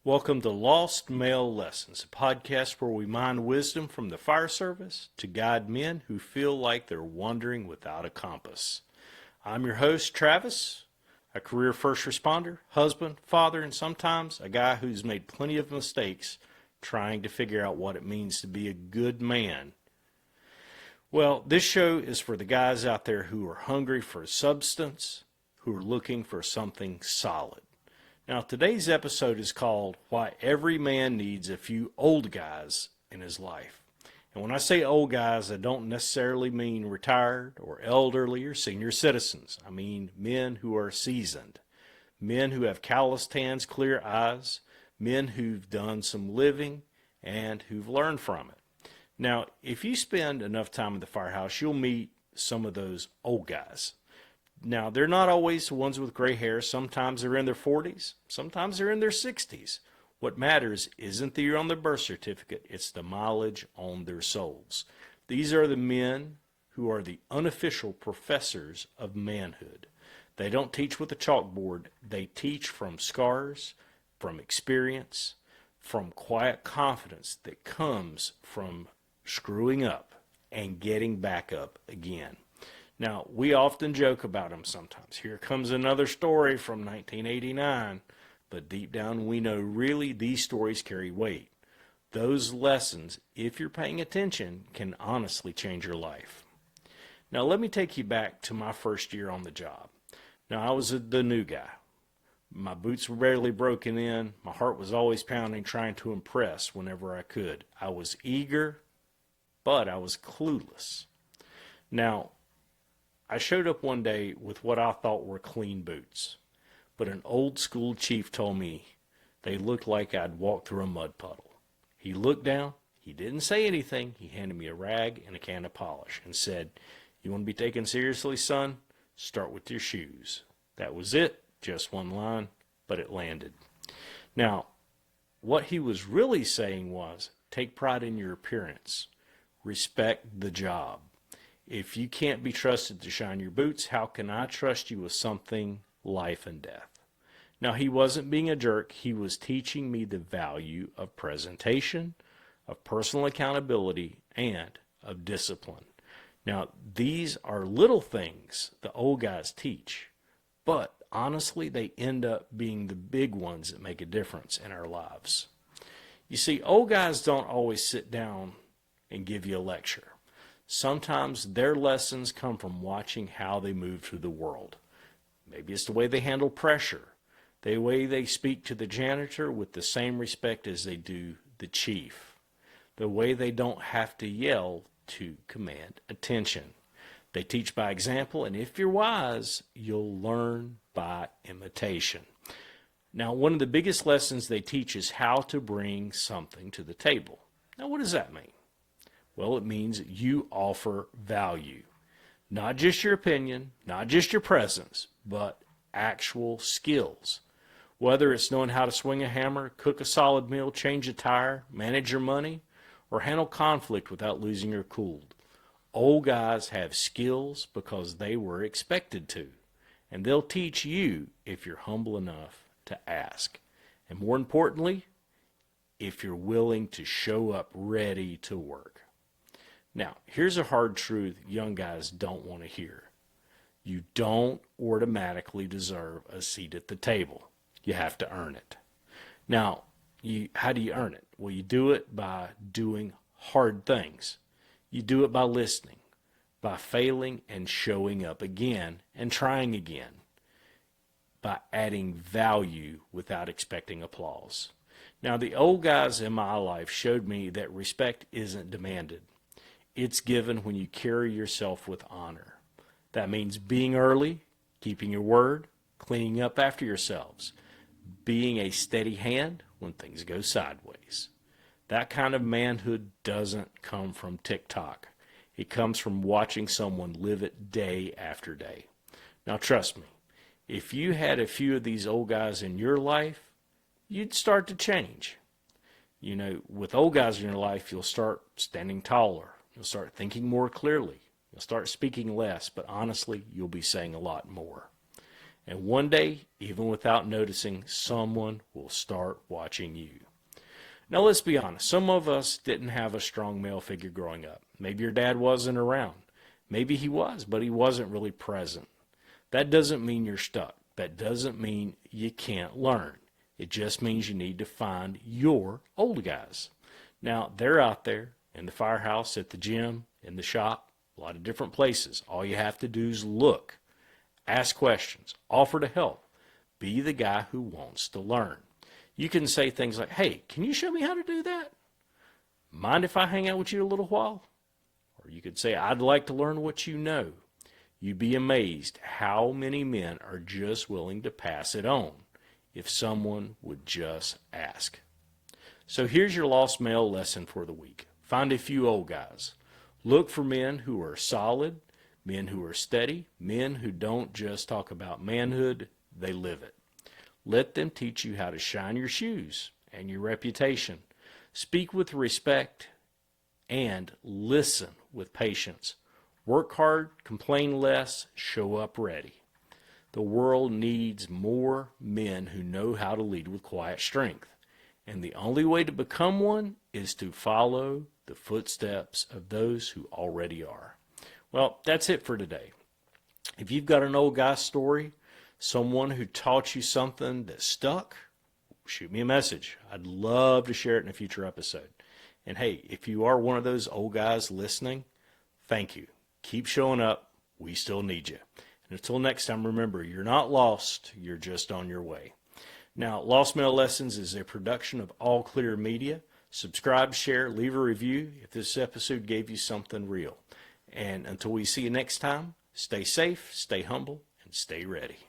Welcome to Lost Male Lessons, a podcast where we mine wisdom from the fire service to guide men who feel like they're wandering without a compass. I'm your host, Travis, a career first responder, husband, father, and sometimes a guy who's made plenty of mistakes trying to figure out what it means to be a good man. Well, this show is for the guys out there who are hungry for substance, who are looking for something solid. Now, today's episode is called Why Every Man Needs a Few Old Guys in His Life. And when I say old guys, I don't necessarily mean retired or elderly or senior citizens. I mean men who are seasoned, men who have calloused hands, clear eyes, men who've done some living and who've learned from it. Now, if you spend enough time in the firehouse, you'll meet some of those old guys. Now, they're not always the ones with gray hair. Sometimes they're in their 40s. Sometimes they're in their 60s. What matters isn't the year on their birth certificate. It's the mileage on their souls. These are the men who are the unofficial professors of manhood. They don't teach with a chalkboard. They teach from scars, from experience, from quiet confidence that comes from screwing up and getting back up again. Now, we often joke about them sometimes. Here comes another story from 1989. But deep down, we know really these stories carry weight. Those lessons, if you're paying attention, can honestly change your life. Now, let me take you back to my first year on the job. Now, I was the new guy. My boots were barely broken in. My heart was always pounding, trying to impress whenever I could. I was eager, but I was clueless. Now, I showed up one day with what I thought were clean boots, but an old school chief told me they looked like I'd walked through a mud puddle. He looked down, he didn't say anything, he handed me a rag and a can of polish and said, "You want to be taken seriously, son? Start with your shoes." That was it, just one line, but it landed. Now, what he was really saying was, take pride in your appearance, respect the job. If you can't be trusted to shine your boots, how can I trust you with something life and death? Now, he wasn't being a jerk. He was teaching me the value of presentation, of personal accountability, and of discipline. Now, these are little things the old guys teach, but honestly, they end up being the big ones that make a difference in our lives. You see, old guys don't always sit down and give you a lecture. Sometimes their lessons come from watching how they move through the world. Maybe it's the way they handle pressure, the way they speak to the janitor with the same respect as they do the chief, the way they don't have to yell to command attention. They teach by example, and if you're wise, you'll learn by imitation. Now, one of the biggest lessons they teach is how to bring something to the table. Now, what does that mean? Well, it means you offer value. Not just your opinion, not just your presence, but actual skills. Whether it's knowing how to swing a hammer, cook a solid meal, change a tire, manage your money, or handle conflict without losing your cool. Old guys have skills because they were expected to. And they'll teach you if you're humble enough to ask. And more importantly, if you're willing to show up ready to work. Now, here's a hard truth young guys don't want to hear. You don't automatically deserve a seat at the table. You have to earn it. Now, how do you earn it? Well, you do it by doing hard things. You do it by listening, by failing and showing up again and trying again, by adding value without expecting applause. Now, the old guys in my life showed me that respect isn't demanded. It's given when you carry yourself with honor. That means being early, keeping your word, cleaning up after yourselves, being a steady hand when things go sideways. That kind of manhood doesn't come from TikTok. It comes from watching someone live it day after day. Now, trust me, if you had a few of these old guys in your life, you'd start to change. You know, with old guys in your life, you'll start standing taller. You'll start thinking more clearly. You'll start speaking less, but honestly, you'll be saying a lot more. And one day, even without noticing, someone will start watching you. Now, let's be honest. Some of us didn't have a strong male figure growing up. Maybe your dad wasn't around. Maybe he was, but he wasn't really present. That doesn't mean you're stuck. That doesn't mean you can't learn. It just means you need to find your old guys. Now, they're out there in the firehouse, at the gym, in the shop, a lot of different places. All you have to do is look, ask questions, offer to help. Be the guy who wants to learn. You can say things like, hey, can you show me how to do that? Mind if I hang out with you a little while? Or you could say, I'd like to learn what you know. You'd be amazed how many men are just willing to pass it on if someone would just ask. So here's your lost male lesson for the week. Find a few old guys. Look for men who are solid, men who are steady, men who don't just talk about manhood, they live it. Let them teach you how to shine your shoes and your reputation. Speak with respect and listen with patience. Work hard, complain less, show up ready. The world needs more men who know how to lead with quiet strength. And the only way to become one is to follow the footsteps of those who already are. Well, that's it for today. If you've got an old guy story, someone who taught you something that stuck, shoot me a message. I'd love to share it in a future episode. And hey, if you are one of those old guys listening, thank you. Keep showing up. We still need you. And until next time, remember, you're not lost. You're just on your way. Now, Lost Male Lessons is a production of All Clear Media. Subscribe, share, leave a review if this episode gave you something real. And until we see you next time, stay safe, stay humble, and stay ready.